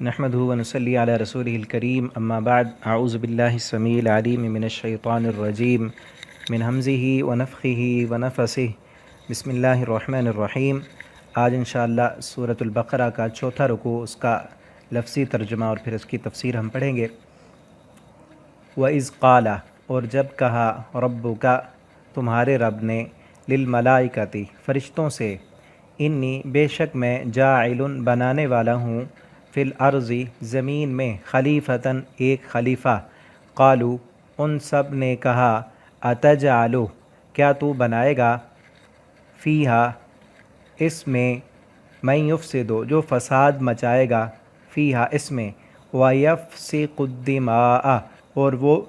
نحمدہ ونصلی علی رسولہ الکریم اما بعد اعوذ باللہ السمیع العلیم من الشیطان الرجیم من ہمزہ ونفخہ ونفثہ بسم اللہ الرحمن الرحیم۔ آج انشاءاللہ سورۃ البقرہ کا چوتھا رکوع، اس کا لفظی ترجمہ اور پھر اس کی تفسیر ہم پڑھیں گے۔ وَإِذْ قَالَ، اور جب کہا، ربک، تمہارے رب نے، للملائکۃ، فرشتوں سے، انی، بے شک میں، جاعل، بنانے والا ہوں، فی الارض، زمین میں، خلیفتاً، ایک خلیفہ۔ قالوا، ان سب نے کہا، اتجعل، کیا تو بنائے گا، فیہا، اس میں، من یفسد، جو فساد مچائے گا، فیہا، اس میں، ویفسق الدماء، اور وہ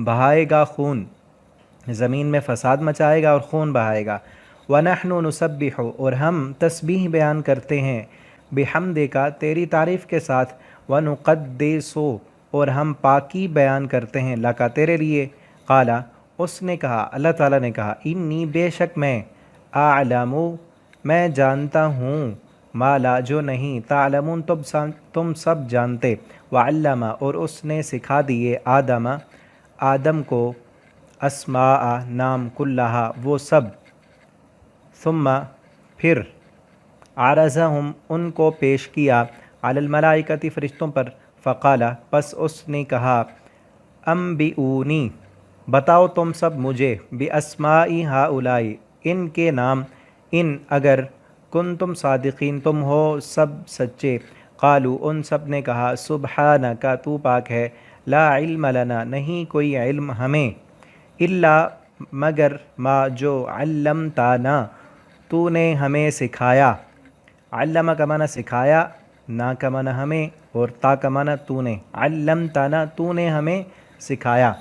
بہائے گا خون، زمین میں فساد مچائے گا اور خون بہائے گا۔ وَنَحْنُ نُسَبِّحُ، اور ہم تسبیح بیان کرتے ہیں، بحمدک، تیری تعریف کے ساتھ، وَنُقَدِّسُ، اور ہم پاکی بیان کرتے ہیں، لکا، تیرے لیے۔ قال، اس نے کہا، اللہ تعالیٰ نے کہا، انی، بے شک میں، اعلم، میں جانتا ہوں، ما لا، جو نہیں، تعلمون، تم سب جانتے۔ وعلم، اور اس نے سکھا دیے، آدم کو، اسماء، نام، کلہا، وہ سب، ثم، پھر، عرضہم، ان کو پیش کیا، علی الملائکۃ، فرشتوں پر، فقال، پس اس نے کہا، انبئونی، بتاؤ تم سب مجھے، باسماء ہؤلاء، ان کے نام، ان، اگر، کنتم صادقین، تم ہو سب سچے۔ قالوا، ان سب نے کہا، سبحانک، تو پاک ہے، لا علم لنا، نہیں کوئی علم ہمیں، الا، مگر، ما، جو، علمتنا، تو نے ہمیں سکھایا۔ علم کا معنی سکھایا، نا کا معنی ہمیں، اور تا کا معنی تو نے، علمتنا، تو نے ہمیں سکھایا۔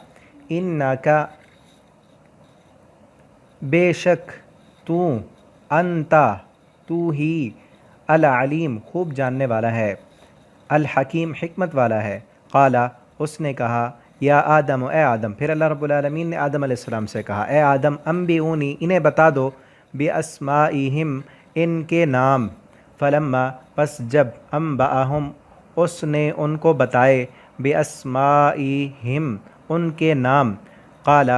انکا، بے شک تو، انتا، تو ہی، العلیم، خوب جاننے والا ہے، الحکیم، حکمت والا ہے۔ قال، اس نے کہا، یا آدم، اے آدم، پھر اللہ رب العالمین نے آدم علیہ السلام سے کہا، اے آدم، انبئونی، انہیں بتا دو، باسمائہم، ان کے نام۔ فلما، پس جب، انبأہم، اس نے ان کو بتائے، باسمائہم، ان کے نام۔ قال،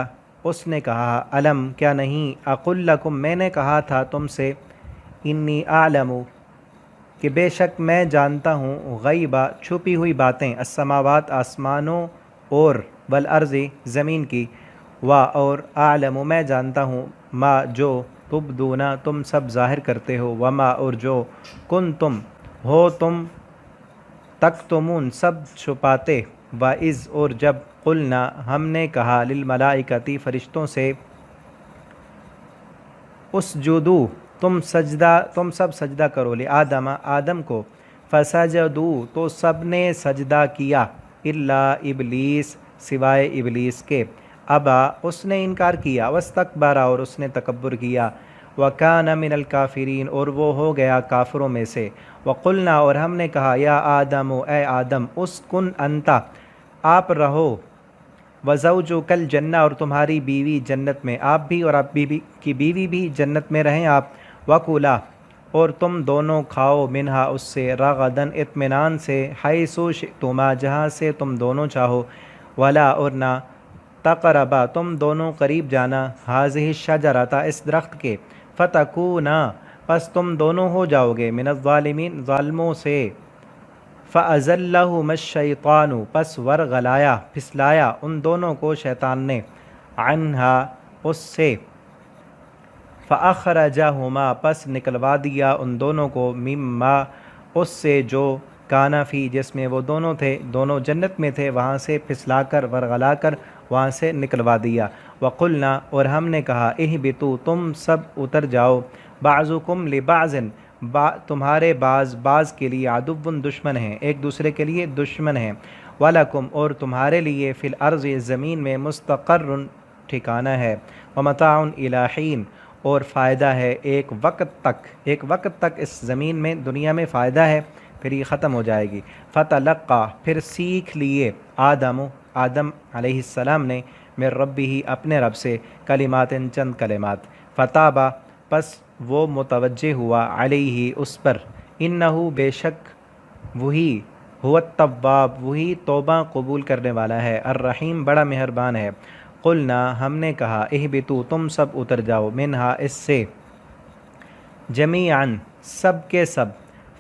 اس نے کہا، الم، کیا نہیں، اقل لکم، میں نے کہا تھا تم سے، انی اعلم، کہ بے شک میں جانتا ہوں، غیبہ، چھپی ہوئی باتیں، السماوات، آسمانوں، اور، والارض، زمین کی، اور، اعلم، میں جانتا ہوں، ما، جو، تبدون، تم سب ظاہر کرتے ہو، وما، اور جو، کنتم، ہو تم، تکتمون، سب چھپاتے، وَإِذْ، اور جب، قلنا، ہم نے کہا، للملائکۃ، فرشتوں سے، اسجدوا، تم سب سجدہ کرو، لآدم، آدم کو، فسجدوا، تو سب نے سجدہ کیا، الا ابلیس، سوائے ابلیس کے، ابا، اس نے انکار کیا، واستکبر، اور اس نے تکبر کیا، وکان من الکافرین، اور وہ ہو گیا کافروں میں سے۔ وقلنا، اور ہم نے کہا، یا آدم، اے آدم، اسکن انت، آپ رہو، وزوجک الجنہ، اور تمہاری بیوی جنت میں، آپ بھی اور آپ کی بیوی بھی جنت میں رہیں آپ، وکلا، اور تم دونوں کھاؤ، منہا، اس سے، رغدن، اطمینان سے، حیث شئتما، جہاں سے تم دونوں چاہو، ولا، اور نہ، تقربا، تم دونوں قریب جانا، ہذہ الشجرۃ، اس درخت کے، فتکونا، پس تم دونوں ہو جاؤ گے، من الظالمین، ظالموں سے۔ فَأَزَلَّهُمَا الشَّيْطَانُ، پس ورغلایا، پھسلایا ان دونوں کو شیطان نے، عنہا، اس سے، فَأَخْرَجَهُمَا، پس نکلوا دیا ان دونوں کو، مما، اس سے، جو، کانا فی، جس میں وہ دونوں تھے، دونوں جنت میں تھے، وہاں سے پھسلا کر، ورغلا کر، وہاں سے نکلوا دیا۔ وقلنا، اور ہم نے کہا، اہبطوا، تم سب اتر جاؤ، بعضکم لبعض، تمہارے بعض کے لیے، عدو، دشمن ہیں، ایک دوسرے کے لیے دشمن ہیں، وَلَكُمْ، اور تمہارے لیے، فی الارض، زمین میں، مستقر، ٹھکانہ ہے، ومتاع الی حین، اور فائدہ ہے ایک وقت تک اس زمین میں، دنیا میں فائدہ ہے، پھر یہ ختم ہو جائے گی۔ فتلقا، پھر سیکھ لیے، آدم علیہ السلام نے، من ربہ، اپنے رب سے، کلمات، چند کلمات، فتابا، پس وہ متوجہ ہوا، علیہ، اس پر، انہو، بے شک وہی، هو التواب وہی توبہ قبول کرنے والا ہے، الرحیم بڑا مہربان ہے۔ قلنا ہم نے کہا اہبتو تم سب اتر جاؤ، منہا اس سے، جمیعاً سب کے سب،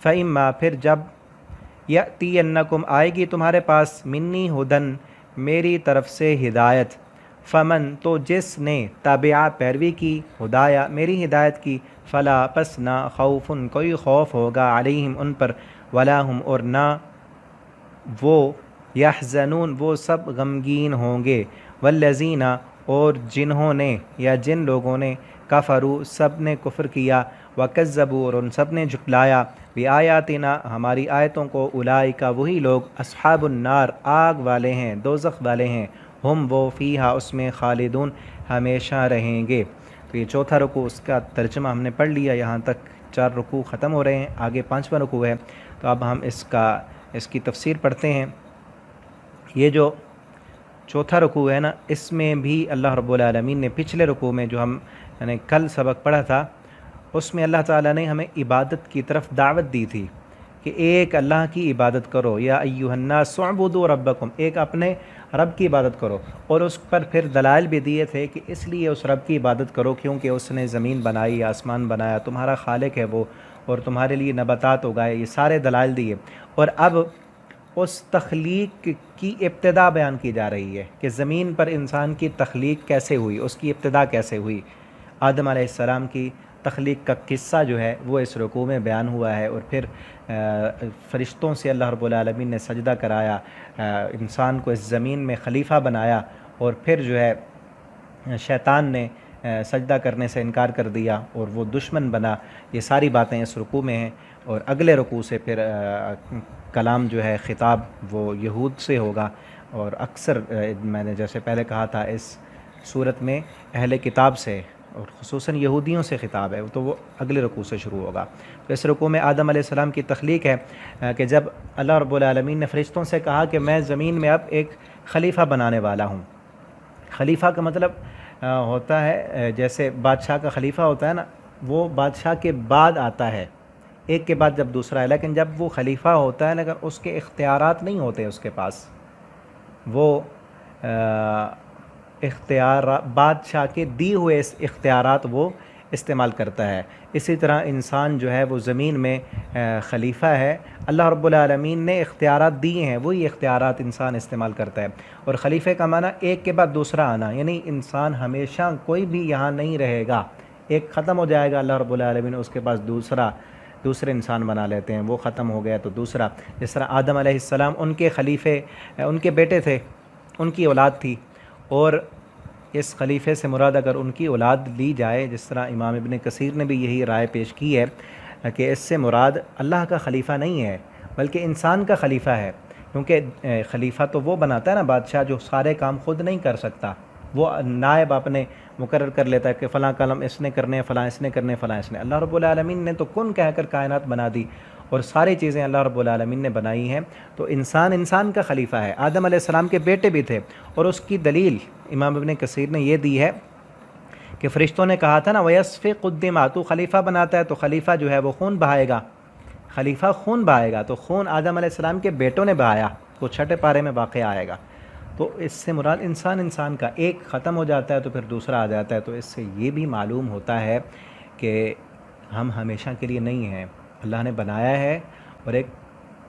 فإما پھر جب، یأتینکم آئے گی تمہارے پاس، منی ہدن میری طرف سے ہدایت، فمن تو جس نے تابعہ پیروی کی، ہدایہ میری ہدایت کی، فلا پس نہ خوف کوئی خوف ہوگا، علیہم ان پر، ولا ہم اور نہ وہ، یحزنون وہ سب غمگین ہوں گے، والذین اور جنہوں نے یا جن لوگوں نے، کفروا سب نے کفر کیا، وکذبوا اور ان سب نے جھٹلایا، بآیاتنا ہماری آیتوں کو، اولئک وہی لوگ، اصحاب النار آگ والے ہیں، دوزخ والے ہیں، ہم وہ فیہا اس میں، خالدون ہمیشہ رہیں گے۔ تو یہ چوتھا رکوع، اس کا ترجمہ ہم نے پڑھ لیا، یہاں تک 4 رکوع ختم ہو رہے ہیں، آگے 5واں رکوع ہے۔ تو اب ہم اس کی تفسیر پڑھتے ہیں۔ یہ جو چوتھا رکوع ہے نا، اس میں بھی اللہ رب العالمین نے پچھلے رکوع میں جو ہم یعنی کل سبق پڑھا تھا، اس میں اللہ تعالیٰ نے ہمیں عبادت کی طرف دعوت دی تھی کہ ایک اللہ کی عبادت کرو، یا ایھا الناس اعبدوا ربکم، ایک اپنے رب کی عبادت کرو، اور اس پر پھر دلائل بھی دیے تھے کہ اس لیے اس رب کی عبادت کرو کیونکہ اس نے زمین بنائی، آسمان بنایا، تمہارا خالق ہے وہ، اور تمہارے لیے نباتات اگائے، یہ سارے دلائل دیے۔ اور اب اس تخلیق کی ابتدا بیان کی جا رہی ہے کہ زمین پر انسان کی تخلیق کیسے ہوئی، اس کی ابتدا کیسے ہوئی۔ آدم علیہ السلام کی تخلیق کا قصہ جو ہے وہ اس رکوع میں بیان ہوا ہے، اور پھر فرشتوں سے اللہ رب العالمین نے سجدہ کرایا، انسان کو اس زمین میں خلیفہ بنایا، اور پھر جو ہے شیطان نے سجدہ کرنے سے انکار کر دیا اور وہ دشمن بنا۔ یہ ساری باتیں اس رکوع میں ہیں، اور اگلے رکوع سے پھر کلام جو ہے، خطاب وہ یہود سے ہوگا، اور اکثر میں نے جیسے پہلے کہا تھا اس صورت میں اہل کتاب سے اور خصوصاً یہودیوں سے خطاب ہے، تو وہ اگلے رکوع سے شروع ہوگا۔ تو اس رکوع میں آدم علیہ السلام کی تخلیق ہے کہ جب اللہ رب العالمین نے فرشتوں سے کہا کہ میں زمین میں اب ایک خلیفہ بنانے والا ہوں۔ خلیفہ کا مطلب ہوتا ہے جیسے بادشاہ کا خلیفہ ہوتا ہے نا، وہ بادشاہ کے بعد آتا ہے، ایک کے بعد جب دوسرا ہے، لیکن جب وہ خلیفہ ہوتا ہے لیکن اس کے اختیارات نہیں ہوتے اس کے پاس، وہ اختیار بادشاہ کے دی ہوئے اختیارات وہ استعمال کرتا ہے۔ اسی طرح انسان جو ہے وہ زمین میں خلیفہ ہے، اللہ رب العالمین نے اختیارات دیے ہیں، وہی اختیارات انسان استعمال کرتا ہے۔ اور خلیفہ کا معنی ایک کے بعد دوسرا آنا، یعنی انسان ہمیشہ کوئی بھی یہاں نہیں رہے گا، ایک ختم ہو جائے گا اللہ رب العالمین، اس کے پاس دوسرے انسان بنا لیتے ہیں، وہ ختم ہو گیا تو دوسرا۔ جس طرح آدم علیہ السلام ان کے خلیفے، ان کے بیٹے تھے، ان کی اولاد تھی، اور اس خلیفے سے مراد اگر ان کی اولاد لی جائے، جس طرح امام ابن کثیر نے بھی یہی رائے پیش کی ہے کہ اس سے مراد اللہ کا خلیفہ نہیں ہے بلکہ انسان کا خلیفہ ہے، کیونکہ خلیفہ تو وہ بناتا ہے نا بادشاہ جو سارے کام خود نہیں کر سکتا، وہ نائب اپنے مقرر کر لیتا ہے کہ فلاں کام اس نے کرنے، فلاں اس نے کرنے، فلاں اس نے۔ اللہ رب العالمین نے تو کن کہہ کر کائنات بنا دی، اور ساری چیزیں اللہ رب العالمین نے بنائی ہیں، تو انسان کا خلیفہ ہے۔ آدم علیہ السلام کے بیٹے بھی تھے، اور اس کی دلیل امام ابن کثیر نے یہ دی ہے کہ فرشتوں نے کہا تھا نا وَيَسْفِقُ الدِّمَاءَ، تو خلیفہ بناتا ہے تو خلیفہ جو ہے وہ خون بہائے گا، خلیفہ خون بہائے گا، تو خون آدم علیہ السلام کے بیٹوں نے بہایا، وہ 6 پارے میں واقع آئے گا۔ تو اس سے مراد انسان کا ایک ختم ہو جاتا ہے تو پھر دوسرا آ جاتا ہے۔ تو اس سے یہ بھی معلوم ہوتا ہے کہ ہم ہمیشہ کے لیے نہیں ہیں، اللہ نے بنایا ہے اور ایک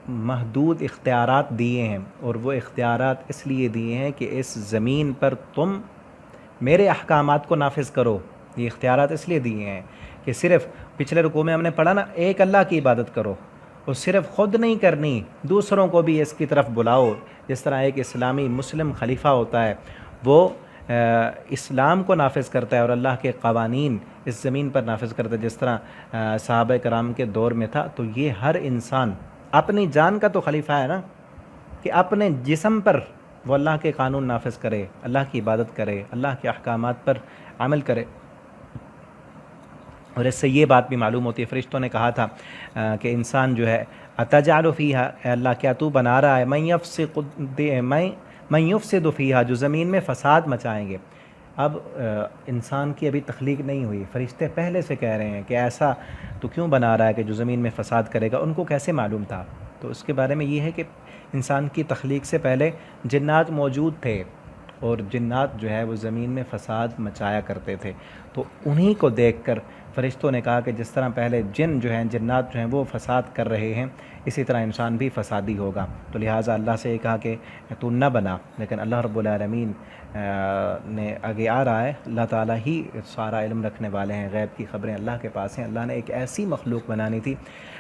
محدود اختیارات دیے ہیں، اور وہ اختیارات اس لیے دیے ہیں کہ اس زمین پر تم میرے احکامات کو نافذ کرو۔ یہ اختیارات اس لیے دیے ہیں کہ صرف پچھلے رکوع میں ہم نے پڑھا نا، ایک اللہ کی عبادت کرو، اور صرف خود نہیں کرنی، دوسروں کو بھی اس کی طرف بلاؤ۔ جس طرح ایک اسلامی مسلم خلیفہ ہوتا ہے، وہ اسلام کو نافذ کرتا ہے اور اللہ کے قوانین اس زمین پر نافذ کرتا ہے، جس طرح صحابہ کرام کے دور میں تھا۔ تو یہ ہر انسان اپنی جان کا تو خلیفہ ہے نا، کہ اپنے جسم پر وہ اللہ کے قانون نافذ کرے، اللہ کی عبادت کرے، اللہ کے احکامات پر عمل کرے۔ اور اس سے یہ بات بھی معلوم ہوتی ہے، فرشتوں نے کہا تھا کہ انسان جو ہے اتجعل فیہا، اے اللہ کیا تو بنا رہا ہے من یفسد فیہا، جو زمین میں فساد مچائیں گے۔ اب انسان کی ابھی تخلیق نہیں ہوئی، فرشتے پہلے سے کہہ رہے ہیں کہ ایسا تو کیوں بنا رہا ہے کہ جو زمین میں فساد کرے گا۔ ان کو کیسے معلوم تھا؟ تو اس کے بارے میں یہ ہے کہ انسان کی تخلیق سے پہلے جنات موجود تھے، اور جنات جو ہے وہ زمین میں فساد مچایا کرتے تھے، تو انہی کو دیکھ کر فرشتوں نے کہا کہ جس طرح پہلے جن جو ہیں جنات جو ہیں وہ فساد کر رہے ہیں، اسی طرح انسان بھی فسادی ہوگا، تو لہٰذا اللہ سے یہ کہا کہ تو نہ بنا۔ لیکن اللہ رب العالمین نے آگے آ رہا ہے، اللہ تعالیٰ ہی سارا علم رکھنے والے ہیں، غیب کی خبریں اللہ کے پاس ہیں۔ اللہ نے ایک ایسی مخلوق بنانی تھی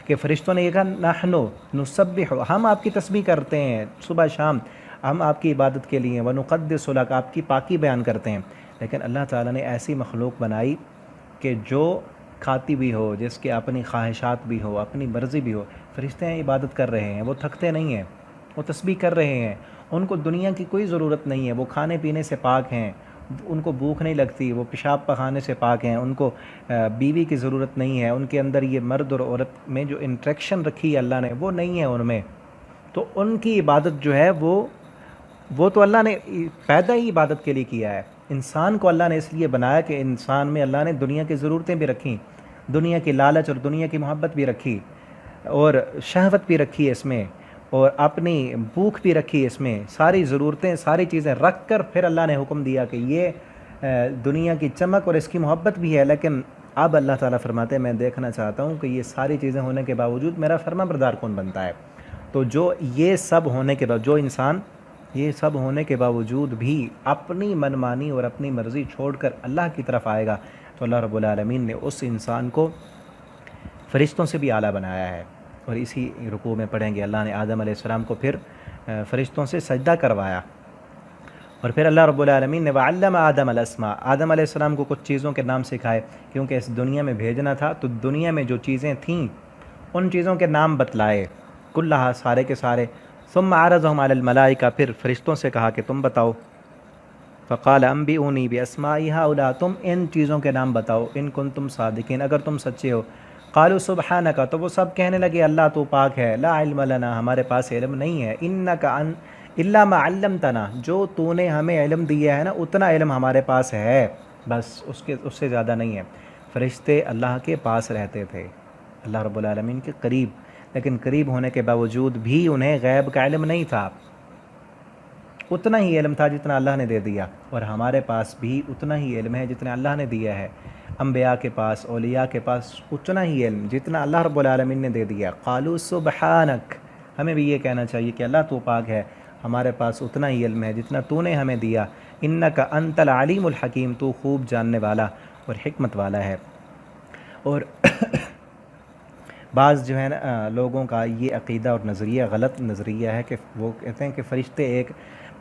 کہ فرشتوں نے یہ کہا نحنو نسبح، ہم آپ کی تسبیح کرتے ہیں صبح شام، ہم آپ کی عبادت کے لیے، ونقدس لک، آپ کی پاکی بیان کرتے ہیں۔ لیکن اللہ تعالیٰ نے ایسی مخلوق بنائی کہ جو کھاتی بھی ہو، جس کے اپنی خواہشات بھی ہو، اپنی مرضی بھی ہو۔ فرشتے ہیں عبادت کر رہے ہیں، وہ تھکتے نہیں ہیں، وہ تسبیح کر رہے ہیں، ان کو دنیا کی کوئی ضرورت نہیں ہے، وہ کھانے پینے سے پاک ہیں، ان کو بھوک نہیں لگتی، وہ پیشاب پخانے سے پاک ہیں، ان کو بیوی کی ضرورت نہیں ہے، ان کے اندر یہ مرد اور عورت میں جو انٹریکشن رکھی ہے اللہ نے وہ نہیں ہے ان میں، تو ان کی عبادت جو ہے وہ تو اللہ نے پیدا ہی عبادت کے لیے کیا ہے۔ انسان کو اللہ نے اس لیے بنایا کہ انسان میں اللہ نے دنیا کی ضرورتیں بھی رکھیں، دنیا کی لالچ اور دنیا کی محبت بھی رکھی، اور شہوت بھی رکھی ہے اس میں، اور اپنی بھوک بھی رکھی ہے اس میں، ساری ضرورتیں ساری چیزیں رکھ کر پھر اللہ نے حکم دیا کہ یہ دنیا کی چمک اور اس کی محبت بھی ہے، لیکن اب اللہ تعالیٰ فرماتے ہیں میں دیکھنا چاہتا ہوں کہ یہ ساری چیزیں ہونے کے باوجود میرا فرما بردار کون بنتا ہے۔ تو جو یہ سب ہونے کے بعد، جو انسان یہ سب ہونے کے باوجود بھی اپنی منمانی اور اپنی مرضی چھوڑ کر اللہ کی طرف آئے گا، تو اللہ رب العالمین نے اس انسان کو فرشتوں سے بھی اعلیٰ بنایا ہے۔ اور اسی رکوع میں پڑھیں گے اللہ نے آدم علیہ السلام کو پھر فرشتوں سے سجدہ کروایا، اور پھر اللہ رب العالمین نے وعلم آدم الاسماء، آدم علیہ السلام کو کچھ چیزوں کے نام سکھائے، کیونکہ اس دنیا میں بھیجنا تھا، تو دنیا میں جو چیزیں تھیں ان چیزوں کے نام بتلائے، کلھا سارے کے سارے، ثم عرضهم علی الملائکہ، پھر فرشتوں سے کہا کہ تم بتاؤ، فقال انبئونی باسماء ہؤلاء، تم ان چیزوں کے نام بتاؤ، ان کنتم صادقین، اگر تم سچے ہو۔ قالوا سبحانک، تو وہ سب کہنے لگے اللہ تو پاک ہے، لا علم لنا، ہمارے پاس علم نہیں ہے، انک الا ما علمتنا، جو تو نے ہمیں علم دیا ہے نا اتنا علم ہمارے پاس ہے، بس اس سے زیادہ نہیں ہے۔ فرشتے اللہ کے پاس رہتے تھے، اللہ رب العالمین کے قریب، لیکن قریب ہونے کے باوجود بھی انہیں غیب کا علم نہیں تھا، اتنا ہی علم تھا جتنا اللہ نے دے دیا، اور ہمارے پاس بھی اتنا ہی علم ہے جتنا اللہ نے دیا ہے، انبیاء کے پاس، اولیاء کے پاس اتنا ہی علم جتنا اللہ رب العالمین نے دے دیا۔ قالوا سبحانک، ہمیں بھی یہ کہنا چاہیے کہ اللہ تو پاک ہے، ہمارے پاس اتنا ہی علم ہے جتنا تو نے ہمیں دیا، انک انت العلیم الحکیم، تو خوب جاننے والا اور حکمت والا ہے۔ اور بعض جو ہے نا لوگوں کا یہ عقیدہ اور نظریہ غلط نظریہ ہے کہ وہ کہتے ہیں کہ فرشتے ایک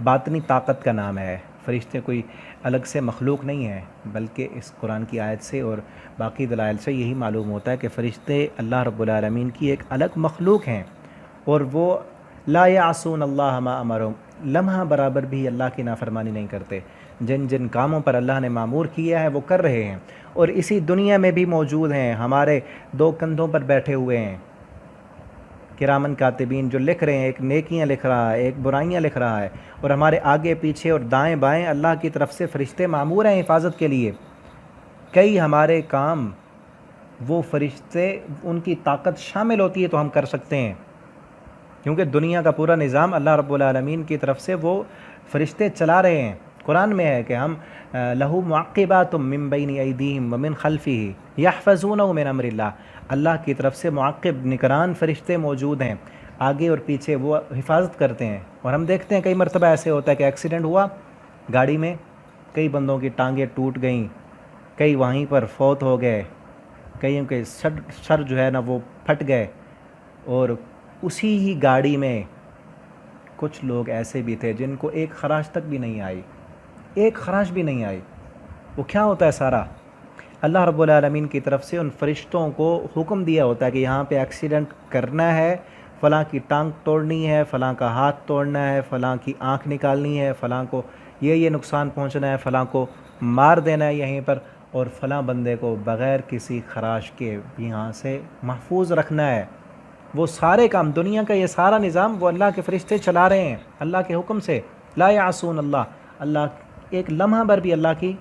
باطنی طاقت کا نام ہے، فرشتے کوئی الگ سے مخلوق نہیں ہے، بلکہ اس قرآن کی آیت سے اور باقی دلائل سے یہی معلوم ہوتا ہے کہ فرشتے اللہ رب العالمین کی ایک الگ مخلوق ہیں، اور وہ لا یعصون اللہ ما امرہم، لمحہ برابر بھی اللہ کی نافرمانی نہیں کرتے، جن جن کاموں پر اللہ نے مامور کیا ہے وہ کر رہے ہیں، اور اسی دنیا میں بھی موجود ہیں، ہمارے دو کندھوں پر بیٹھے ہوئے ہیں کرامن کاتبین، جو لکھ رہے ہیں، ایک نیکیاں لکھ رہا ہے، ایک برائیاں لکھ رہا ہے، اور ہمارے آگے پیچھے اور دائیں بائیں اللہ کی طرف سے فرشتے مامور ہیں حفاظت کے لیے۔ کئی ہمارے کام وہ فرشتے ان کی طاقت شامل ہوتی ہے تو ہم کر سکتے ہیں، کیونکہ دنیا کا پورا نظام اللہ رب العالمین کی طرف سے وہ فرشتے چلا رہے ہیں۔ قرآن میں ہے کہ ہم لہو معقبات من بین ایدیہم ومن خلفہ یحفظونہ من امر اللہ، اللہ کی طرف سے معقب نگران فرشتے موجود ہیں، آگے اور پیچھے وہ حفاظت کرتے ہیں۔ اور ہم دیکھتے ہیں کئی مرتبہ ایسے ہوتا ہے کہ ایکسیڈنٹ ہوا گاڑی میں، کئی بندوں کی ٹانگیں ٹوٹ گئیں، کئی وہیں پر فوت ہو گئے، کئیوں کے سر جو ہے نا وہ پھٹ گئے، اور اسی ہی گاڑی میں کچھ لوگ ایسے بھی تھے جن کو ایک خراش تک بھی نہیں آئی، ایک خراش بھی نہیں آئی۔ وہ کیا ہوتا ہے سارا؟ اللہ رب العالمین کی طرف سے ان فرشتوں کو حکم دیا ہوتا ہے کہ یہاں پہ ایکسیڈنٹ کرنا ہے، فلاں کی ٹانگ توڑنی ہے، فلاں کا ہاتھ توڑنا ہے، فلاں کی آنکھ نکالنی ہے، فلاں کو یہ نقصان پہنچنا ہے، فلاں کو مار دینا ہے یہیں پر، اور فلاں بندے کو بغیر کسی خراش کے یہاں سے محفوظ رکھنا ہے۔ وہ سارے کام، دنیا کا یہ سارا نظام وہ اللہ کے فرشتے چلا رہے ہیں اللہ کے حکم سے، لا یعصون اللہ، اللہ ایک لمحہ بھر بھی اللہ کی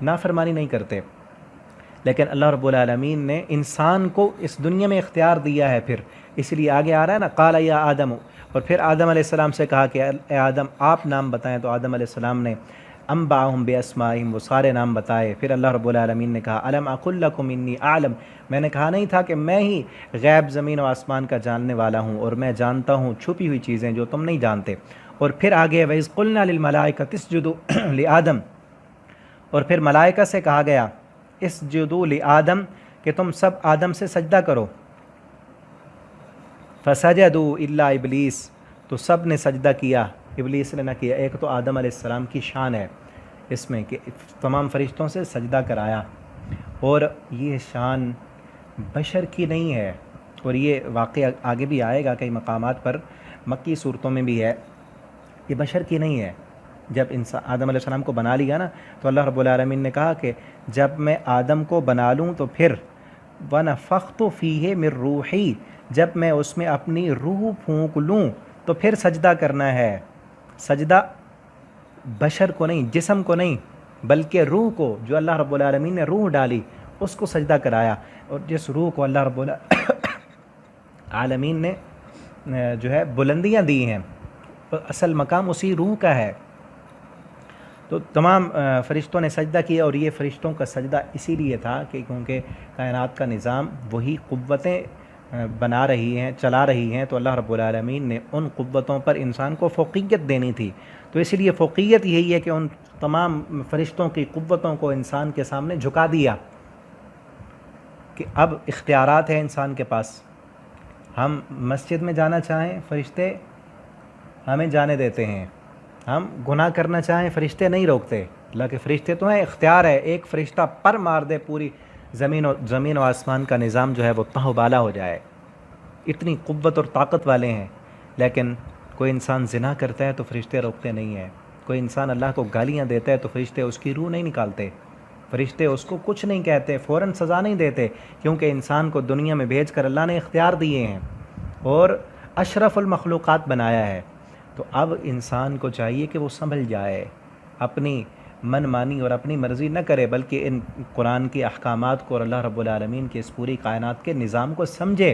نافرمانی نہیں کرتے۔ لیکن اللہ رب العالمین نے انسان کو اس دنیا میں اختیار دیا ہے، پھر اس لیے آگے آ رہا ہے نا، قال یا آدم، اور پھر آدم علیہ السلام سے کہا کہ اے آدم آپ نام بتائیں، تو آدم علیہ السلام نے انبأہم باسمائہم، وہ سارے نام بتائے۔ پھر اللہ رب العالمین نے کہا الم اقل لکم انی اعلم، میں نے کہا نہیں تھا کہ میں ہی غیب زمین و آسمان کا جاننے والا ہوں، اور میں جانتا ہوں چھپی ہوئی چیزیں جو تم نہیں جانتے۔ اور پھر آگے وَإِذْ قُلْنَا لِلْمَلَائِكَةِ اسْجُدُوا لِآدَمَ، اور پھر ملائکہ سے کہا گیا اسجدوا لآدم، کہ تم سب آدم سے سجدہ کرو، فسجدوا الا ابلیس، تو سب نے سجدہ کیا، ابلیس نے نہ کیا۔ ایک تو آدم علیہ السلام کی شان ہے اس میں کہ تمام فرشتوں سے سجدہ کرایا، اور یہ شان بشر کی نہیں ہے، اور یہ واقعہ آگے بھی آئے گا کئی مقامات پر، مکی صورتوں میں بھی ہے، یہ بشر کی نہیں ہے۔ جب انسان آدم علیہ السلام کو بنا لیا نا، تو اللہ رب العالمین نے کہا کہ جب میں آدم کو بنا لوں تو پھر وَنَفَخْتُ فِيهِ مِن رُوحِي، جب میں اس میں اپنی روح پھونک لوں تو پھر سجدہ کرنا ہے۔ سجدہ بشر کو نہیں، جسم کو نہیں، بلکہ روح کو، جو اللہ رب العالمین نے روح ڈالی اس کو سجدہ کرایا، اور جس روح کو اللہ رب العالمین نے جو ہے بلندیاں دی ہیں، اصل مقام اسی روح کا ہے۔ تو تمام فرشتوں نے سجدہ کیا، اور یہ فرشتوں کا سجدہ اسی لیے تھا کہ کیونکہ کائنات کا نظام وہی قوتیں بنا رہی ہیں، چلا رہی ہیں، تو اللہ رب العالمین نے ان قوتوں پر انسان کو فوقیت دینی تھی، تو اسی لیے فوقیت یہی ہے کہ ان تمام فرشتوں کی قوتوں کو انسان کے سامنے جھکا دیا کہ اب اختیارات ہیں انسان کے پاس۔ ہم مسجد میں جانا چاہیں فرشتے ہمیں جانے دیتے ہیں، ہم گناہ کرنا چاہیں فرشتے نہیں روکتے۔ اللہ کے فرشتے تو ہیں، اختیار ہے، ایک فرشتہ پر مار دے پوری زمین و آسمان کا نظام جو ہے وہ تہ و بالا ہو جائے، اتنی قوت اور طاقت والے ہیں۔ لیکن کوئی انسان زنا کرتا ہے تو فرشتے روکتے نہیں ہیں، کوئی انسان اللہ کو گالیاں دیتا ہے تو فرشتے اس کی روح نہیں نکالتے، فرشتے اس کو کچھ نہیں کہتے، فوراً سزا نہیں دیتے، کیونکہ انسان کو دنیا میں بھیج کر اللہ نے اختیار دیے ہیں اور اشرف المخلوقات بنایا ہے۔ تو اب انسان کو چاہیے کہ وہ سنبھل جائے، اپنی من مانی اور اپنی مرضی نہ کرے، بلکہ ان قرآن کے احکامات کو اور اللہ رب العالمین کے اس پوری کائنات کے نظام کو سمجھے۔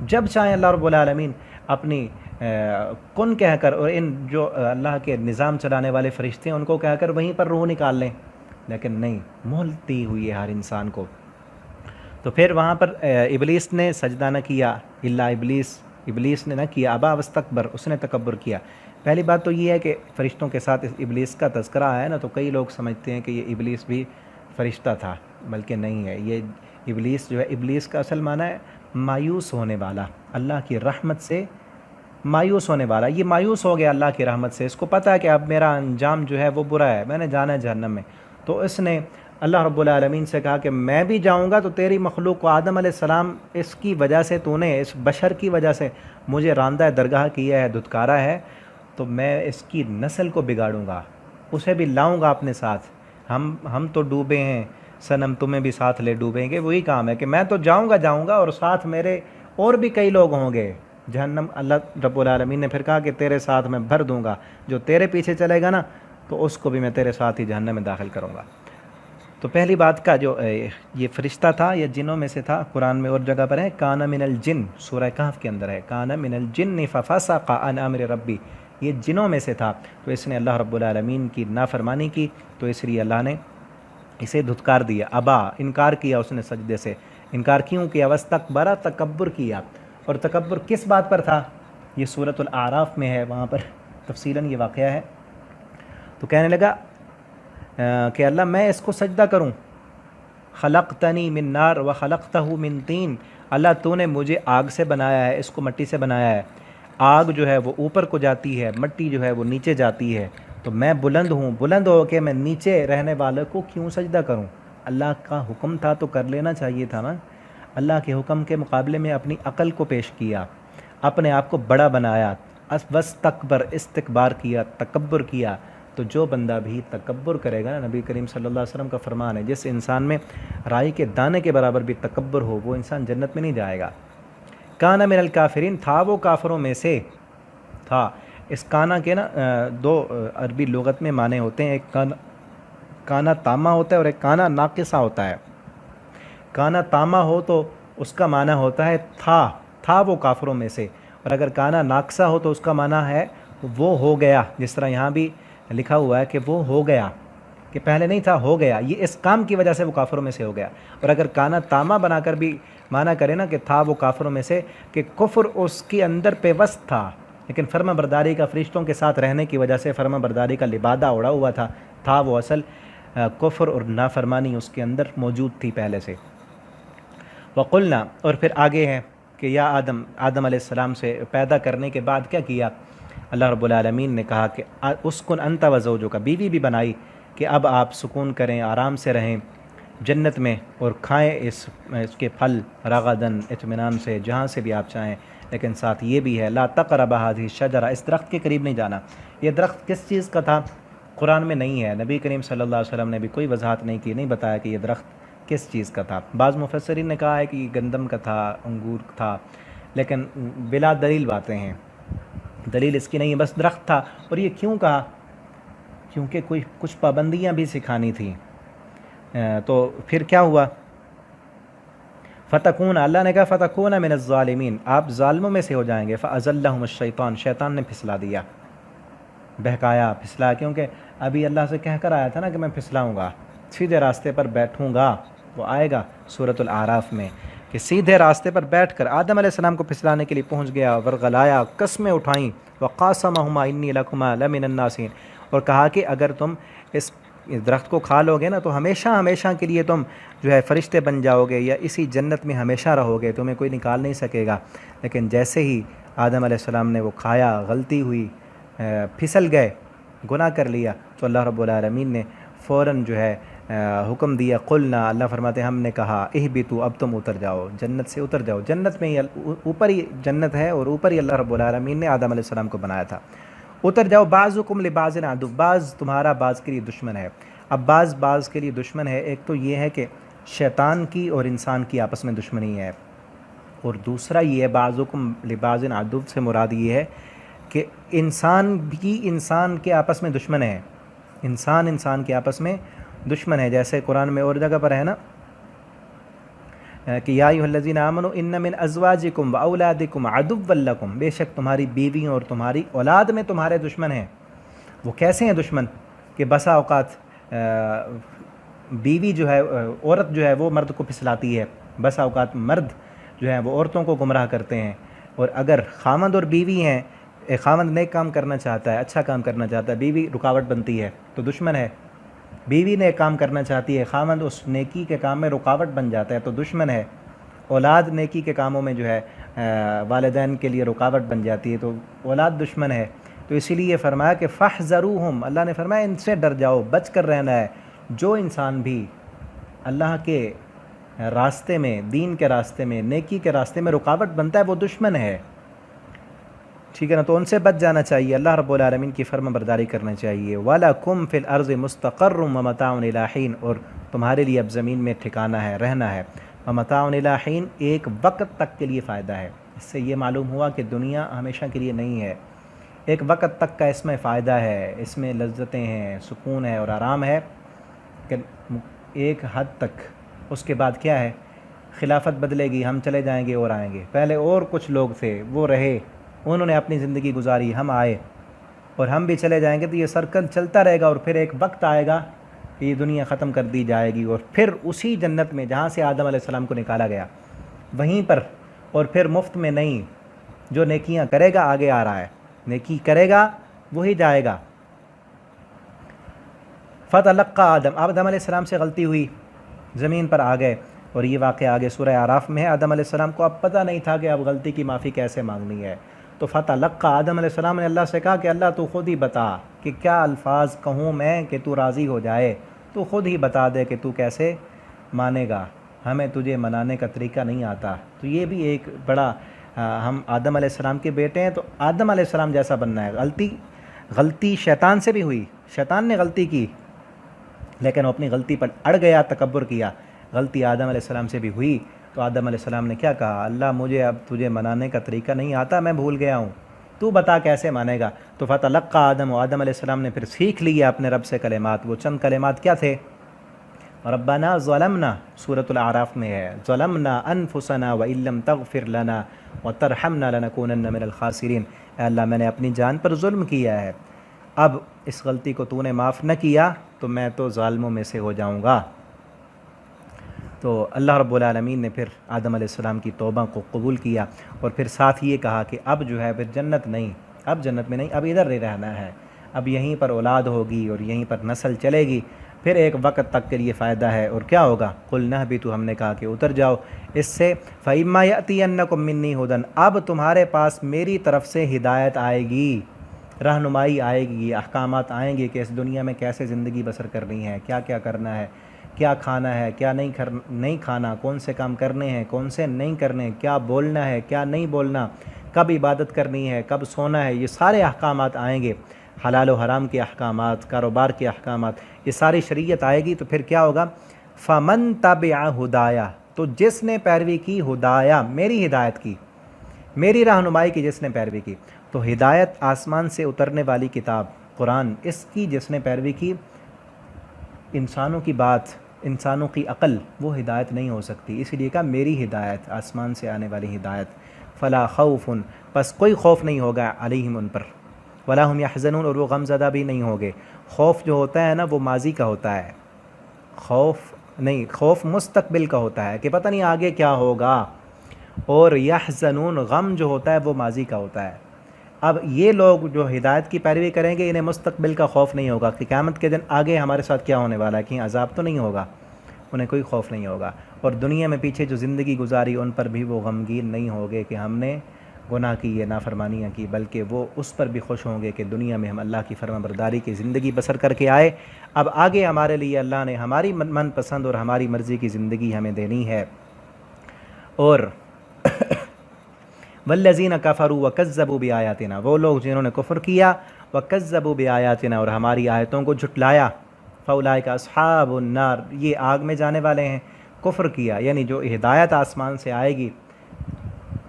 جب چاہیں اللہ رب العالمین اپنی کن کہہ کر، اور ان جو اللہ کے نظام چلانے والے فرشتے ہیں ان کو کہہ کر وہیں پر روح نکال لیں، لیکن نہیں، مہلت دی ہوئی ہے ہر انسان کو۔ تو پھر وہاں پر ابلیس نے سجدہ نہ کیا، الا ابلیس نے نہ کیا، ابا واستکبر، اس نے تکبر کیا۔ پہلی بات تو یہ ہے کہ فرشتوں کے ساتھ ابلیس کا تذکرہ آیا ہے نا، تو کئی لوگ سمجھتے ہیں کہ یہ ابلیس بھی فرشتہ تھا، بلکہ نہیں ہے۔ یہ ابلیس جو ہے، ابلیس کا اصل معنی ہے مایوس ہونے والا، اللہ کی رحمت سے مایوس ہونے والا۔ یہ مایوس ہو گیا اللہ کی رحمت سے، اس کو پتہ ہے کہ اب میرا انجام جو ہے وہ برا ہے، میں نے جانا ہے جہنم میں، تو اس نے اللہ رب العالمین سے کہا کہ میں بھی جاؤں گا تو تیری مخلوق کو، آدم علیہ السلام، اس کی وجہ سے تو نے، اس بشر کی وجہ سے مجھے راندہ درگاہ کیا ہے، دھتکارا ہے، تو میں اس کی نسل کو بگاڑوں گا، اسے بھی لاؤں گا اپنے ساتھ۔ ہم تو ڈوبے ہیں صنم، تمہیں بھی ساتھ لے ڈوبیں گے۔ وہی کام ہے کہ میں تو جاؤں گا اور ساتھ میرے اور بھی کئی لوگ ہوں گے جہنم۔ اللہ رب العالمین نے پھر کہا کہ تیرے ساتھ میں بھر دوں گا، جو تیرے پیچھے چلے گا نا تو اس کو بھی میں تیرے ساتھ ہی جہنم میں داخل کروں گا۔ تو پہلی بات کا جو یہ فرشتہ تھا یہ جنوں میں سے تھا، قرآن میں اور جگہ پر ہے کان من الجن، سورہ کہف کے اندر ہے کان من الجن ففسق عن امر ربی، یہ جنوں میں سے تھا، تو اس نے اللہ رب العالمین کی نافرمانی کی، تو اس لیے اللہ نے اسے دھتکار دیا، ابا، انکار کیا اس نے سجدے سے۔ انکار کیوں کیا؟ واستکبر، تکبر کیا۔ اور تکبر کس بات پر تھا؟ یہ سورۃ الاعراف میں ہے، وہاں پر تفصیلاً یہ واقعہ ہے۔ تو کہنے لگا کہ اللہ میں اس کو سجدہ کروں، خلقتنی من نار وخلقتہ من طین، اللہ تو نے مجھے آگ سے بنایا ہے، اس کو مٹی سے بنایا ہے، آگ جو ہے وہ اوپر کو جاتی ہے، مٹی جو ہے وہ نیچے جاتی ہے، تو میں بلند ہوں، بلند ہو کے میں نیچے رہنے والے کو کیوں سجدہ کروں؟ اللہ کا حکم تھا تو کر لینا چاہیے تھا نا۔ اللہ کے حکم کے مقابلے میں اپنی عقل کو پیش کیا، اپنے آپ کو بڑا بنایا، واستکبر، استکبار کیا، تکبر کیا۔ تو جو بندہ بھی تکبر کرے گا نا، نبی کریم صلی اللہ علیہ وسلم کا فرمان ہے، جس انسان میں رائی کے دانے کے برابر بھی تکبر ہو وہ انسان جنت میں نہیں جائے گا۔ کانا من الکافرین، تھا وہ کافروں میں سے تھا۔ اس کانا کے نا دو عربی لغت میں معنی ہوتے ہیں، ایک کانا تامہ ہوتا ہے اور ایک کانا ناقصہ ہوتا ہے۔ کانا تاما ہو تو اس کا معنی ہوتا ہے تھا وہ کافروں میں سے، اور اگر کانا ناقصہ ہو تو اس کا معنی ہے وہ ہو گیا، جس طرح یہاں بھی لکھا ہوا ہے کہ وہ ہو گیا، کہ پہلے نہیں تھا، ہو گیا، یہ اس کام کی وجہ سے وہ کافروں میں سے ہو گیا۔ اور اگر کانا تاما بنا کر بھی معنی کرے نا کہ تھا وہ کافروں میں سے، کہ کفر اس کے اندر پیوست تھا، لیکن فرما برداری کا فرشتوں کے ساتھ رہنے کی وجہ سے فرما برداری کا لبادہ اڑا ہوا تھا وہ اصل کفر اور نافرمانی اس کے اندر موجود تھی پہلے سے۔ وقلنا، اور پھر آگے ہے کہ یا آدم علیہ السلام سے پیدا کرنے کے بعد کیا کیا؟ اللہ رب العالمین نے کہا کہ اسکن انت و زوجک، بیوی بھی بنائی کہ اب آپ سکون کریں، آرام سے رہیں جنت میں، اور کھائیں اس کے پھل رغدن، اطمینان سے، جہاں سے بھی آپ چاہیں، لیکن ساتھ یہ بھی ہے لا تقربا هذه الشجرہ، اس درخت کے قریب نہیں جانا۔ یہ درخت کس چیز کا تھا؟ قرآن میں نہیں ہے، نبی کریم صلی اللہ علیہ وسلم نے بھی کوئی وضاحت نہیں کی، نہیں بتایا کہ یہ درخت کس چیز کا تھا۔ بعض مفسرین نے کہا ہے کہ یہ گندم کا تھا، انگور تھا، لیکن بلا دلیل باتیں ہیں، دلیل اس کی نہیں ہے، بس درخت تھا۔ اور یہ کیوں کہا؟ کیونکہ کچھ پابندیاں بھی سکھانی تھیں۔ تو پھر کیا ہوا؟ فتکون، اللہ نے کہا فتکون من الظالمین، آپ ظالموں میں سے ہو جائیں گے۔ فازلہم الشیطان، شیطان نے پھسلا دیا، بہکایا، پھسلا، کیونکہ ابھی اللہ سے کہہ کر آیا تھا نا کہ میں پھسلاؤں گا، سیدھے راستے پر بیٹھوں گا، وہ آئے گا سورۃ الاعراف میں کہ سیدھے راستے پر بیٹھ کر آدم علیہ السلام کو پھسلانے کے لیے پہنچ گیا، ورغلایا، قسمیں اٹھائیں، وقاسمہما انی لکما لمن الناسین، اور کہا کہ اگر تم اس درخت کو کھا لو گے نا تو ہمیشہ ہمیشہ کے لیے تم جو ہے فرشتے بن جاؤ گے، یا اسی جنت میں ہمیشہ رہو گے، تمہیں کوئی نکال نہیں سکے گا۔ لیکن جیسے ہی آدم علیہ السلام نے وہ کھایا، غلطی ہوئی، پھسل گئے، گناہ کر لیا، تو اللہ رب العالمین نے فوراً جو ہے حکم دیا، قلنا، اللہ فرماتے ہیں ہم نے کہا اہبطوا، اب تم اتر جاؤ، جنت سے اتر جاؤ، جنت میں ہی اوپر ہی جنت ہے، اور اوپر ہی اللہ رب العالمین نے آدم علیہ السلام کو بنایا تھا۔ اتر جاؤ، بعضکم لبعض عدو، بعض تمہارا بعض کے لیے دشمن ہے۔ اب بعض کے لیے دشمن ہے، ایک تو یہ ہے کہ شیطان کی اور انسان کی آپس میں دشمنی ہے، اور دوسرا یہ ہے بعضکم لبعض عدو سے مراد یہ ہے کہ انسان بھی انسان کے آپس میں دشمن ہے، انسان کے آپس میں دشمن ہے، جیسے قرآن میں اور جگہ پر ہے نا کہ یا ایھا الذین آمنوا ان من ازواجکم واولادکم عدوا لکم، بے شک تمہاری بیویوں اور تمہاری اولاد میں تمہارے دشمن ہیں۔ وہ کیسے ہیں دشمن؟ کہ بسا اوقات بیوی جو ہے، عورت جو ہے وہ مرد کو پھسلاتی ہے، بسا اوقات مرد جو ہیں وہ عورتوں کو گمراہ کرتے ہیں، اور اگر خامند اور بیوی ہیں، ایک خامند نیک کام کرنا چاہتا ہے، اچھا کام کرنا چاہتا ہے، بیوی رکاوٹ بنتی ہے تو دشمن ہے۔ بیوی نیک کام کرنا چاہتی ہے، خامند اس نیکی کے کام میں رکاوٹ بن جاتا ہے تو دشمن ہے۔ اولاد نیکی کے کاموں میں جو ہے والدین کے لیے رکاوٹ بن جاتی ہے تو اولاد دشمن ہے۔ تو اسی لیے فرمایا کہ فاحذروہم، اللہ نے فرمایا ان سے ڈر جاؤ، بچ کر رہنا ہے۔ جو انسان بھی اللہ کے راستے میں، دین کے راستے میں، نیکی کے راستے میں رکاوٹ بنتا ہے وہ دشمن ہے، ٹھیک ہے نا؟ تو ان سے بچ جانا چاہیے، اللہ رب العالمین کی فرما برداری کرنا چاہیے۔ وَلَكُمْ فِي الْأَرْضِ مُسْتَقَرٌّ وَمَتَاعٌ إِلَىٰ حِينٍ، اور تمہارے لیے اب زمین میں ٹھکانہ ہے، رہنا ہے۔ وَمَتَاعٌ إِلَىٰ حِينٍ، ایک وقت تک کے لیے فائدہ ہے۔ اس سے یہ معلوم ہوا کہ دنیا ہمیشہ کے لیے نہیں ہے، ایک وقت تک کا اس میں فائدہ ہے، اس میں لذتیں ہیں، سکون ہے اور آرام ہے، کہ ایک حد تک۔ اس کے بعد کیا ہے؟ خلافت بدلے گی، ہم چلے جائیں گے اور آئیں گے۔ پہلے اور کچھ لوگ تھے، وہ رہے، انہوں نے اپنی زندگی گزاری، ہم آئے اور ہم بھی چلے جائیں گے، تو یہ سرکل چلتا رہے گا، اور پھر ایک وقت آئے گا کہ یہ دنیا ختم کر دی جائے گی، اور پھر اسی جنت میں جہاں سے آدم علیہ السلام کو نکالا گیا وہیں پر، اور پھر مفت میں نہیں، جو نیکیاں کرے گا آگے آ رہا ہے، نیکی کرے گا وہی جائے گا۔ فتلقى آدم علیہ السلام سے غلطی ہوئی، زمین پر آ گئے، اور یہ واقعہ آگے سورہ اعراف میں ہے۔ آدم علیہ السلام کو اب پتہ نہیں تھا کہ اب غلطی کی معافی کیسے مانگنی ہے، تو فتلقى آدم علیہ السلام نے اللہ سے کہا کہ اللہ تو خود ہی بتا کہ کیا الفاظ کہوں میں کہ تو راضی ہو جائے، تو خود ہی بتا دے کہ تو کیسے مانے گا، ہمیں تجھے منانے کا طریقہ نہیں آتا۔ تو یہ بھی ایک بڑا، ہم آدم علیہ السلام کے بیٹے ہیں تو آدم علیہ السلام جیسا بننا ہے۔ غلطی شیطان سے بھی ہوئی، شیطان نے غلطی کی لیکن وہ اپنی غلطی پر اڑ گیا، تکبر کیا۔ غلطی آدم علیہ السلام سے بھی ہوئی تو آدم علیہ السلام نے کیا کہا؟ اللہ مجھے اب تجھے منانے کا طریقہ نہیں آتا، میں بھول گیا ہوں، تو بتا کیسے مانے گا۔ تو فتلقى آدم علیہ السلام نے پھر سیکھ لیا اپنے رب سے کلمات۔ وہ چند کلمات کیا تھے؟ ربنا ظلمنا سورۃ الاعراف میں ہے، ظلمنا انفسنا وان لم تغفر لنا وترحمنا لنکونن من الخاسرین، اے اللہ میں نے اپنی جان پر ظلم کیا ہے، اب اس غلطی کو تو نے معاف نہ کیا تو میں تو ظالموں میں سے ہو جاؤں گا۔ تو اللہ رب العالمین نے پھر آدم علیہ السلام کی توبہ کو قبول کیا، اور پھر ساتھ یہ کہا کہ اب جو ہے پھر جنت نہیں، اب جنت میں نہیں، اب ادھر نہیں رہنا ہے، اب یہیں پر اولاد ہوگی اور یہیں پر نسل چلے گی، پھر ایک وقت تک کے لیے فائدہ ہے، اور کیا ہوگا؟ قُلْ نَهْبِطُوا، ہم نے کہا کہ اتر جاؤ اس سے، فَإِمَّا يَأْتِيَنَّكُم مِّنِّي هُدًى، اب تمہارے پاس میری طرف سے ہدایت آئے گی، رہنمائی آئے گی، احکامات آئیں گے کہ اس دنیا میں کیسے زندگی بسر کرنی ہے، کیا کیا کرنا ہے، کیا کھانا ہے، کیا نہیں کھانا، کون سے کام کرنے ہیں، کون سے نہیں کرنے، کیا بولنا ہے، کیا نہیں بولنا، کب عبادت کرنی ہے، کب سونا ہے، یہ سارے احکامات آئیں گے، حلال و حرام کے احکامات، کاروبار کے احکامات، یہ ساری شریعت آئے گی، تو پھر کیا ہوگا؟ فَمَن تَبِعَ ہُدَایَ، تو جس نے پیروی کی ہدایہ، میری ہدایت کی، میری رہنمائی کی جس نے پیروی کی، تو ہدایت آسمان سے اترنے والی کتاب قرآن، اس کی جس نے پیروی کی، انسانوں کی بات، انسانوں کی عقل وہ ہدایت نہیں ہو سکتی، اس لیے کہا میری ہدایت، آسمان سے آنے والی ہدایت، فلا خوف، پس کوئی خوف نہیں ہوگا علیہم ان پر، ولا هم یحزنون، اور وہ غم زدہ بھی نہیں ہوگے۔ خوف جو ہوتا ہے نا وہ ماضی کا ہوتا ہے، خوف نہیں، خوف مستقبل کا ہوتا ہے کہ پتہ نہیں آگے کیا ہوگا، اور یحزنون غم جو ہوتا ہے وہ ماضی کا ہوتا ہے۔ اب یہ لوگ جو ہدایت کی پیروی کریں گے انہیں مستقبل کا خوف نہیں ہوگا کہ قیامت کے دن آگے ہمارے ساتھ کیا ہونے والا ہے، کہیں عذاب تو نہیں ہوگا، انہیں کوئی خوف نہیں ہوگا، اور دنیا میں پیچھے جو زندگی گزاری ان پر بھی وہ غمگین نہیں ہوگے کہ ہم نے گناہ کی، یہ نافرمانیاں کی، بلکہ وہ اس پر بھی خوش ہوں گے کہ دنیا میں ہم اللہ کی فرما برداری کی زندگی بسر کر کے آئے، اب آگے ہمارے لیے اللہ نے ہماری من پسند اور ہماری مرضی کی زندگی ہمیں دینی ہے۔ اور والذین کفروا وکذبوا بآیاتنا، وہ لوگ جنہوں نے کفر کیا، وکذبوا بآیاتنا، اور ہماری آیتوں کو جھٹلایا، فاولئک اصحاب النار، یہ آگ میں جانے والے ہیں۔ کفر کیا یعنی جو ہدایت آسمان سے آئے گی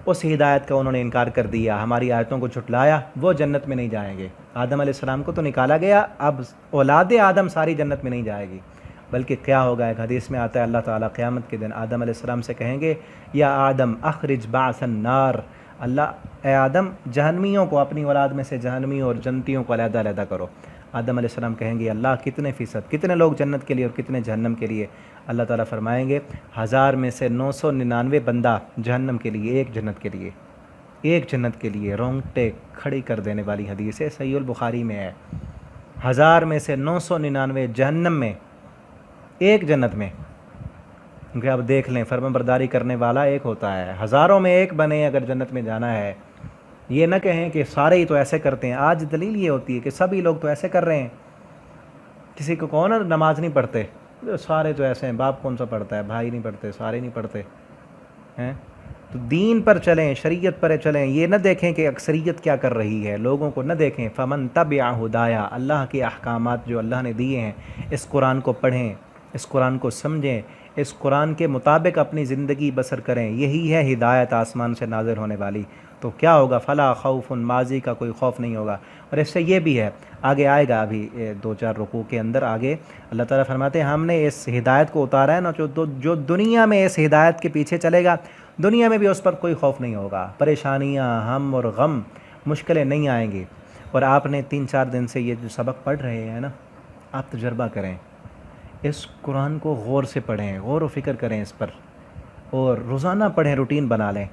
اس ہدایت کا انہوں نے انکار کر دیا، ہماری آیتوں کو جھٹلایا، وہ جنت میں نہیں جائیں گے۔ آدم علیہ السلام کو تو نکالا گیا، اب اولاد آدم ساری جنت میں نہیں جائے گی، بلکہ کیا ہوگا؟ ایک حدیث میں آتا ہے اللہ تعالیٰ قیامت کے دن آدم علیہ السلام سے کہیں گے، یا آدم اخرج بعث النار، اللہ اے آدم جہنمیوں کو، اپنی اولاد میں سے جہنمیوں اور جنتیوں کو علیحدہ علیحدہ کرو۔ آدم علیہ السلام کہیں گے اللہ کتنے فیصد، کتنے لوگ جنت کے لیے اور کتنے جہنم کے لیے؟ اللہ تعالیٰ فرمائیں گے 1000 میں سے 999 بندہ جہنم کے لیے، ایک جنت کے لیے، ایک جنت کے لیے، رونگٹے کھڑی کر دینے والی حدیث ہے، صحیح البخاری میں ہے، 1000 میں سے 999 جہنم میں، ایک جنت میں، کیونکہ اب دیکھ لیں فرمان برداری کرنے والا ایک ہوتا ہے، ہزاروں میں ایک بنے اگر جنت میں جانا ہے، یہ نہ کہیں کہ سارے ہی تو ایسے کرتے ہیں، آج دلیل یہ ہوتی ہے کہ سبھی لوگ تو ایسے کر رہے ہیں، کسی کو کون نماز نہیں پڑھتے، سارے تو ایسے ہیں، باپ کون سا پڑھتا ہے، بھائی نہیں پڑھتے، سارے نہیں پڑھتے ہیں، تو دین پر چلیں، شریعت پر چلیں، یہ نہ دیکھیں کہ اکثریت کیا کر رہی ہے، لوگوں کو نہ دیکھیں، فمن تبع ہدایا، اللہ کے احکامات جو اللہ نے دیے ہیں، اس قرآن کو پڑھیں، اس قرآن کو سمجھیں، اس قرآن کے مطابق اپنی زندگی بسر کریں، یہی ہے ہدایت آسمان سے نازل ہونے والی، تو کیا ہوگا؟ فلا خوف، ماضی کا کوئی خوف نہیں ہوگا۔ اور اس سے یہ بھی ہے، آگے آئے گا ابھی 2-4 رکوع کے اندر، آگے اللہ تعالیٰ فرماتے ہیں ہم نے اس ہدایت کو اتارا ہے نا، جو دنیا میں اس ہدایت کے پیچھے چلے گا دنیا میں بھی اس پر کوئی خوف نہیں ہوگا، پریشانیاں، ہم اور غم، مشکلیں نہیں آئیں گی۔ اور آپ نے 3-4 دن سے یہ جو سبق پڑھ رہے ہیں نا، آپ تجربہ کریں، اس قرآن کو غور سے پڑھیں، غور و فکر کریں اس پر، اور روزانہ پڑھیں، روٹین بنا لیں،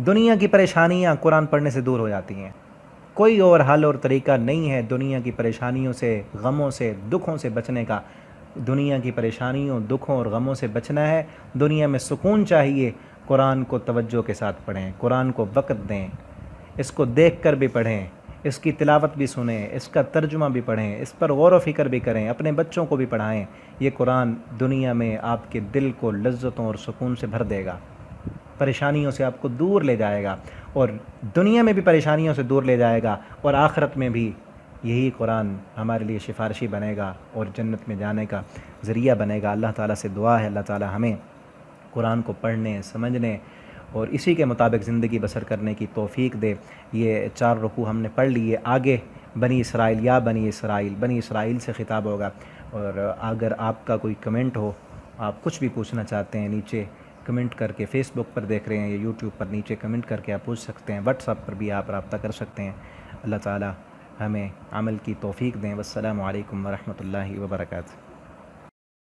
دنیا کی پریشانیاں قرآن پڑھنے سے دور ہو جاتی ہیں، کوئی اور حل اور طریقہ نہیں ہے دنیا کی پریشانیوں سے، غموں سے، دکھوں سے بچنے کا۔ دنیا کی پریشانیوں، دکھوں اور غموں سے بچنا ہے، دنیا میں سکون چاہیے، قرآن کو توجہ کے ساتھ پڑھیں، قرآن کو وقت دیں، اس کو دیکھ کر بھی پڑھیں، اس کی تلاوت بھی سنیں، اس کا ترجمہ بھی پڑھیں، اس پر غور و فکر بھی کریں، اپنے بچوں کو بھی پڑھائیں۔ یہ قرآن دنیا میں آپ کے دل کو لذتوں اور سکون سے بھر دے گا، پریشانیوں سے آپ کو دور لے جائے گا، اور دنیا میں بھی پریشانیوں سے دور لے جائے گا، اور آخرت میں بھی یہی قرآن ہمارے لیے سفارشی بنے گا اور جنت میں جانے کا ذریعہ بنے گا۔ اللہ تعالیٰ سے دعا ہے اللہ تعالیٰ ہمیں قرآن کو پڑھنے، سمجھنے اور اسی کے مطابق زندگی بسر کرنے کی توفیق دے۔ یہ 4 رکوع ہم نے پڑھ لیے، آگے بنی اسرائیل، یا بنی اسرائیل، بنی اسرائیل سے خطاب ہوگا، اور اگر آپ کا کوئی کمنٹ ہو آپ کچھ بھی پوچھنا چاہتے ہیں نیچے کمنٹ کر کے، فیس بک پر دیکھ رہے ہیں یا یوٹیوب پر، نیچے کمنٹ کر کے آپ پوچھ سکتے ہیں، واٹس ایپ پر بھی آپ رابطہ کر سکتے ہیں۔ اللہ تعالی ہمیں عمل کی توفیق دیں۔ والسلام علیکم ورحمۃ اللہ وبرکاتہ۔